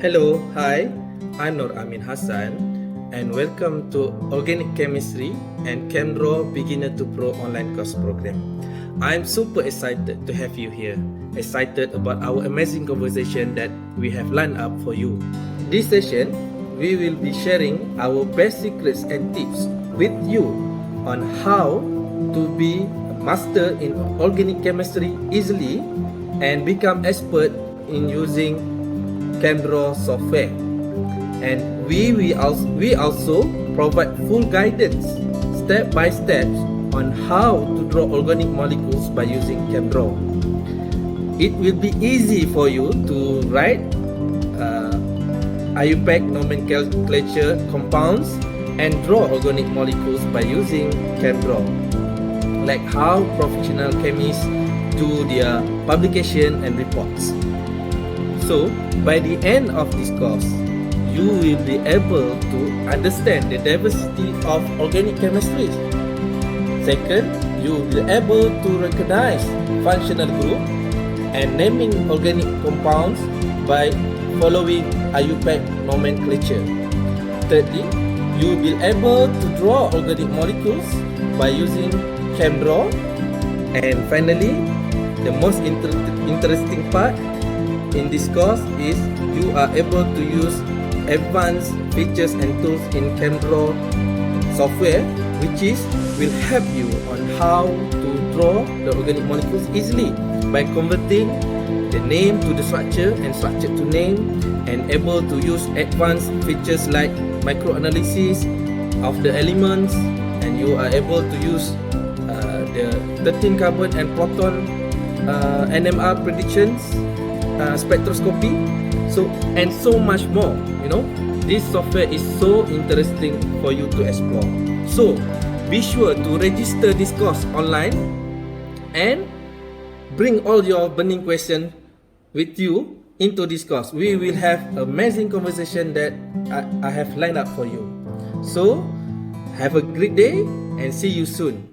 Hello, hi, I'm Nur Amin Hassan and welcome to Organic Chemistry and ChemDraw Beginner to Pro online course program. I'm super excited to have you here, excited about our amazing conversation that we have lined up for you. This session, we will be sharing our best secrets and tips with you on how to be a master in organic chemistry easily and become expert in using ChemDraw software. And we also provide full guidance step by step on how to draw organic molecules by using ChemDraw. It will be easy for you to write IUPAC nomenclature compounds and draw organic molecules by using ChemDraw, like how professional chemists do their publication and reports. So, by the end of this course, you will be able to understand the diversity of organic chemistry. Second, you will be able to recognize functional group and naming organic compounds by following IUPAC nomenclature. Thirdly, you will be able to draw organic molecules by using ChemDraw. And finally, the most interesting part in this course is you are able to use advanced features and tools in ChemDraw software, which will help you on how to draw the organic molecules easily by converting the name to the structure and structure to name, and able to use advanced features like microanalysis of the elements, and you are able to use the 13 carbon and proton NMR predictions, spectroscopy, and so much more. This software is so interesting for you to explore. So be sure to register this course online and bring all your burning questions with you into this course. We will have amazing conversation that I have lined up for you. So have a great day and see you soon.